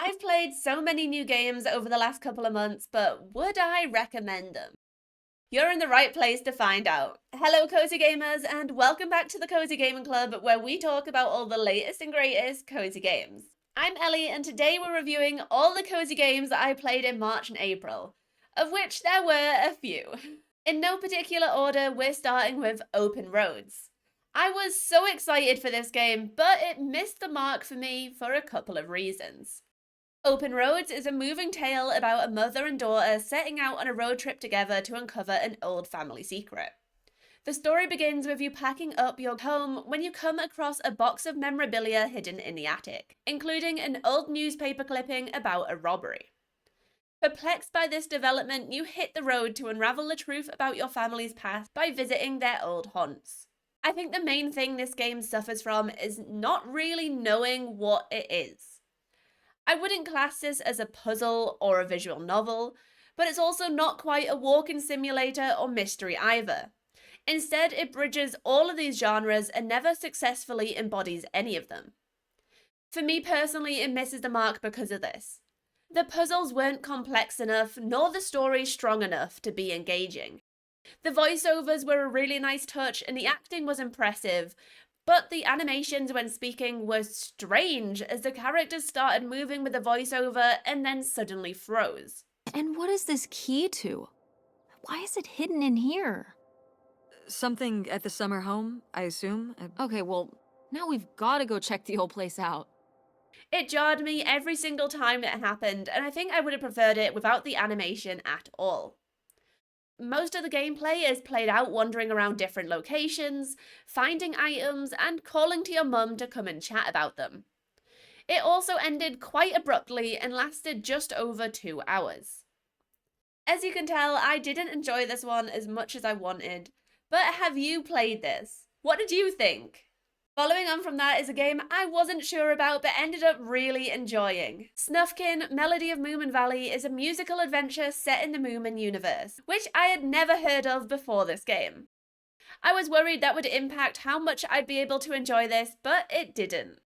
I've played so many new games over the last couple of months, but would I recommend them? You're in the right place to find out. Hello, Cozy Gamers, and welcome back to the Cozy Gaming Club, where we talk about all the latest and greatest cozy games. I'm Ellie, and today we're reviewing all the cozy games that I played in March and April, of which there were a few. In no particular order, we're starting with Open Roads. I was so excited for this game, but it missed the mark for me for a couple of reasons. Open Roads is a moving tale about a mother and daughter setting out on a road trip together to uncover an old family secret. The story begins with you packing up your home when you come across a box of memorabilia hidden in the attic, including an old newspaper clipping about a robbery. Perplexed by this development, you hit the road to unravel the truth about your family's past by visiting their old haunts. I think the main thing this game suffers from is not really knowing what it is. I wouldn't class this as a puzzle or a visual novel, but it's also not quite a walking simulator or mystery either. Instead, it bridges all of these genres and never successfully embodies any of them. For me personally, it misses the mark because of this. The puzzles weren't complex enough, nor the story strong enough to be engaging. The voiceovers were a really nice touch and the acting was impressive, but the animations when speaking were strange as the characters started moving with the voiceover and then suddenly froze. And what is this key to? Why is it hidden in here? Something at the summer home, I assume? Okay, well, now we've got to go check the old place out. It jarred me every single time it happened, and I think I would have preferred it without the animation at all. Most of the gameplay is played out wandering around different locations, finding items, and calling to your mum to come and chat about them. It also ended quite abruptly and lasted just over 2 hours. As you can tell, I didn't enjoy this one as much as I wanted, but have you played this? What did you think? Following on from that is a game I wasn't sure about but ended up really enjoying. Snufkin, Melody of Moominvalley is a musical adventure set in the Moomin universe, which I had never heard of before this game. I was worried that would impact how much I'd be able to enjoy this, but it didn't.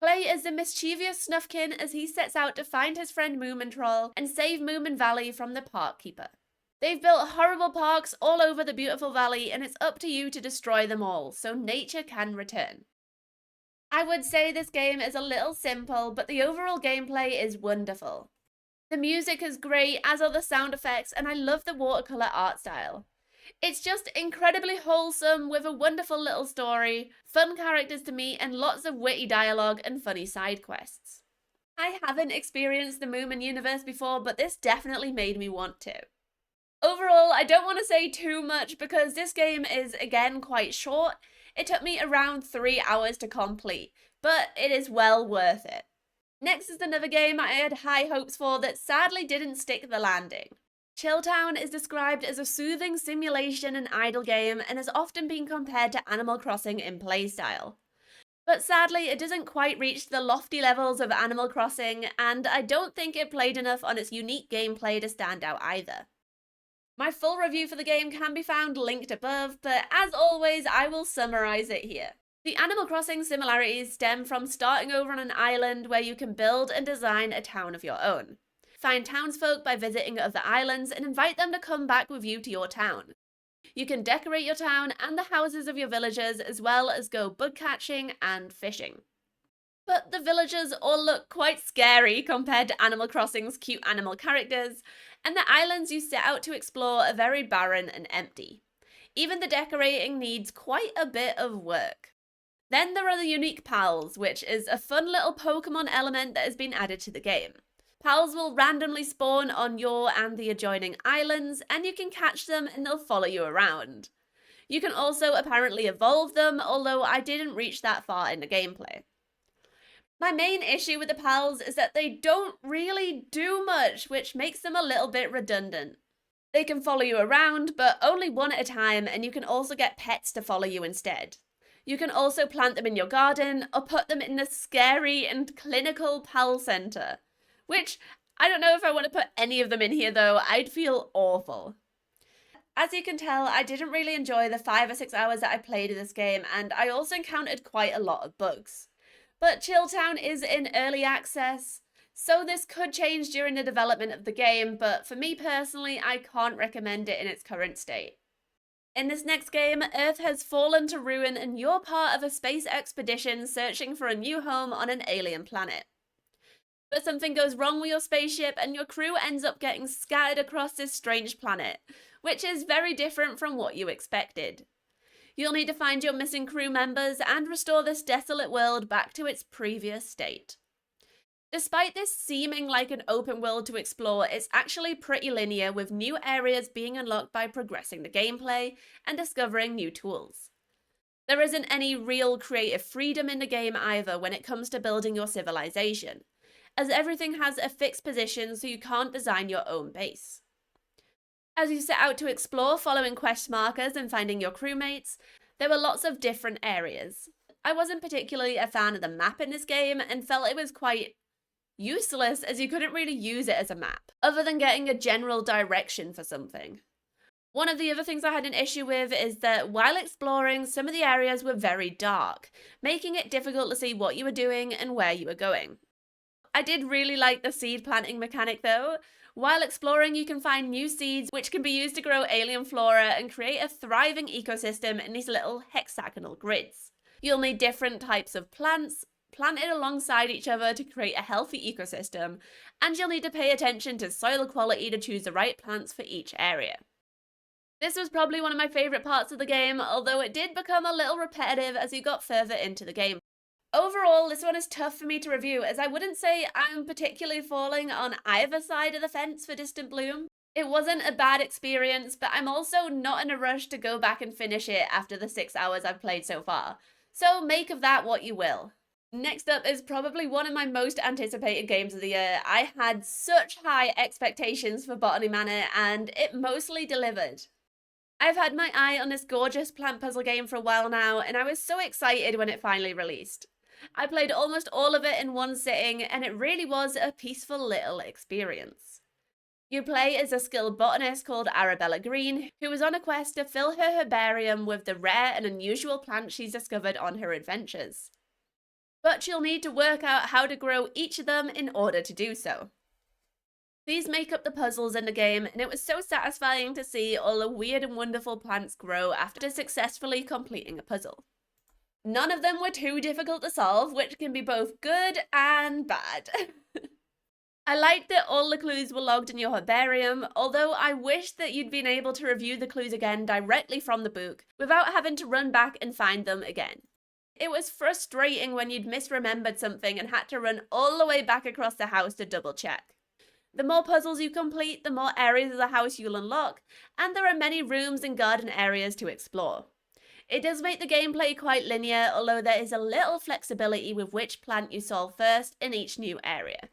Play as the mischievous Snufkin as he sets out to find his friend Moomin Troll and save Moominvalley from the park keeper. They've built horrible parks all over the beautiful valley and it's up to you to destroy them all, so nature can return. I would say this game is a little simple, but the overall gameplay is wonderful. The music is great, as are the sound effects, and I love the watercolor art style. It's just incredibly wholesome with a wonderful little story, fun characters to meet, and lots of witty dialogue and funny side quests. I haven't experienced the Moomin universe before, but this definitely made me want to. Overall, I don't want to say too much because this game is, again, quite short. It took me around 3 hours to complete, but it is well worth it. Next is another game I had high hopes for that sadly didn't stick the landing. Chilltown is described as a soothing simulation and idle game and has often been compared to Animal Crossing in playstyle. But sadly, it doesn't quite reach the lofty levels of Animal Crossing, and I don't think it played enough on its unique gameplay to stand out either. My full review for the game can be found linked above, but as always, I will summarize it here. The Animal Crossing similarities stem from starting over on an island where you can build and design a town of your own. Find townsfolk by visiting other islands and invite them to come back with you to your town. You can decorate your town and the houses of your villagers as well as go bug catching and fishing. But the villagers all look quite scary compared to Animal Crossing's cute animal characters, and the islands you set out to explore are very barren and empty. Even the decorating needs quite a bit of work. Then there are the unique pals, which is a fun little Pokemon element that has been added to the game. Pals will randomly spawn on your and the adjoining islands, and you can catch them and they'll follow you around. You can also apparently evolve them, although I didn't reach that far in the gameplay. My main issue with the pals is that they don't really do much, which makes them a little bit redundant. They can follow you around, but only one at a time, and you can also get pets to follow you instead. You can also plant them in your garden, or put them in the scary and clinical pal center, which I don't know if I want to put any of them in here though, I'd feel awful. As you can tell, I didn't really enjoy the 5 or 6 hours that I played in this game, and I also encountered quite a lot of bugs. But Chilltown is in early access, So this could change during the development of the game, but for me personally, I can't recommend it in its current state. In this next game, Earth has fallen to ruin and you're part of a space expedition searching for a new home on an alien planet. But something goes wrong with your spaceship and your crew ends up getting scattered across this strange planet, which is very different from what you expected. You'll need to find your missing crew members and restore this desolate world back to its previous state. Despite this seeming like an open world to explore, it's actually pretty linear, with new areas being unlocked by progressing the gameplay and discovering new tools. There isn't any real creative freedom in the game either when it comes to building your civilization, as everything has a fixed position so you can't design your own base. As you set out to explore following quest markers and finding your crewmates, there were lots of different areas. I wasn't particularly a fan of the map in this game and felt it was quite useless as you couldn't really use it as a map, other than getting a general direction for something. One of the other things I had an issue with is that while exploring, some of the areas were very dark, making it difficult to see what you were doing and where you were going. I did really like the seed planting mechanic though. While exploring, you can find new seeds which can be used to grow alien flora and create a thriving ecosystem in these little hexagonal grids. You'll need different types of plants planted alongside each other to create a healthy ecosystem, and you'll need to pay attention to soil quality to choose the right plants for each area. This was probably one of my favourite parts of the game, although it did become a little repetitive as you got further into the game. Overall, this one is tough for me to review, as I wouldn't say I'm particularly falling on either side of the fence for Distant Bloom. It wasn't a bad experience, but I'm also not in a rush to go back and finish it after the 6 hours I've played so far. So make of that what you will. Next up is probably one of my most anticipated games of the year. I had such high expectations for Botany Manor, and it mostly delivered. I've had my eye on this gorgeous plant puzzle game for a while now, and I was so excited when it finally released. I played almost all of it in one sitting, and it really was a peaceful little experience. You play as a skilled botanist called Arabella Green, who is on a quest to fill her herbarium with the rare and unusual plants she's discovered on her adventures. But you'll need to work out how to grow each of them in order to do so. These make up the puzzles in the game, and it was so satisfying to see all the weird and wonderful plants grow after successfully completing a puzzle. None of them were too difficult to solve, which can be both good and bad. I liked that all the clues were logged in your herbarium, although I wish that you'd been able to review the clues again directly from the book, without having to run back and find them again. It was frustrating when you'd misremembered something and had to run all the way back across the house to double check. The more puzzles you complete, the more areas of the house you'll unlock, and there are many rooms and garden areas to explore. It does make the gameplay quite linear, although there is a little flexibility with which plant you solve first in each new area.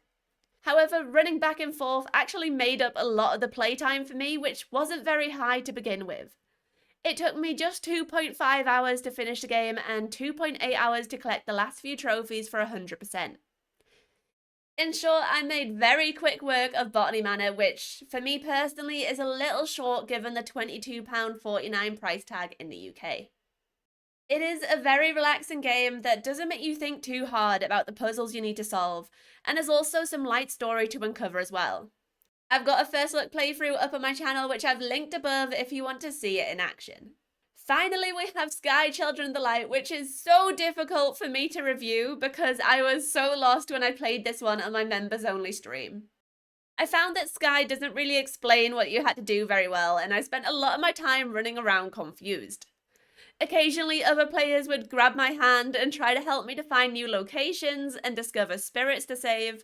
However, running back and forth actually made up a lot of the playtime for me, which wasn't very high to begin with. It took me just 2.5 hours to finish the game and 2.8 hours to collect the last few trophies for 100%. In short, I made very quick work of Botany Manor, which, for me personally, is a little short given the £22.49 price tag in the UK. It is a very relaxing game that doesn't make you think too hard about the puzzles you need to solve, and there's also some light story to uncover as well. I've got a first look playthrough up on my channel, which I've linked above if you want to see it in action. Finally, we have Sky Children of the Light, which is so difficult for me to review because I was so lost when I played this one on my members only stream. I found that Sky doesn't really explain what you had to do very well, and I spent a lot of my time running around confused. Occasionally, other players would grab my hand and try to help me to find new locations and discover spirits to save,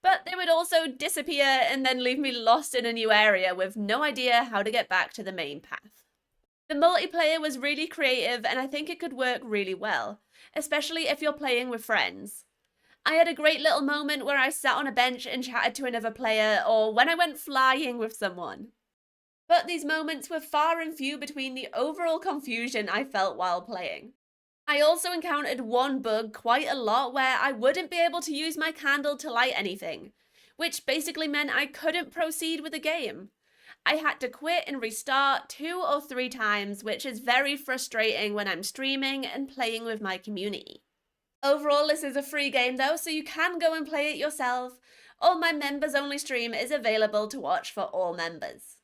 but they would also disappear and then leave me lost in a new area with no idea how to get back to the main path. The multiplayer was really creative and I think it could work really well, especially if you're playing with friends. I had a great little moment where I sat on a bench and chatted to another player, or when I went flying with someone. But these moments were far and few between the overall confusion I felt while playing. I also encountered one bug quite a lot where I wouldn't be able to use my candle to light anything, which basically meant I couldn't proceed with the game. I had to quit and restart 2 or 3 times, which is very frustrating when I'm streaming and playing with my community. Overall, this is a free game though, so you can go and play it yourself. or my members only stream is available to watch for all members.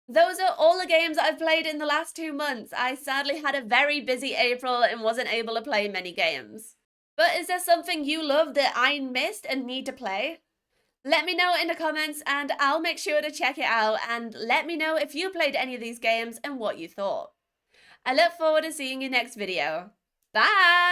Those are all the games I've played in the last 2 months. I sadly had a very busy April and wasn't able to play many games. But is there something you love that I missed and need to play? Let me know in the comments and I'll make sure to check it out, and let me know if you played any of these games and what you thought. I look forward to seeing you next video. Bye!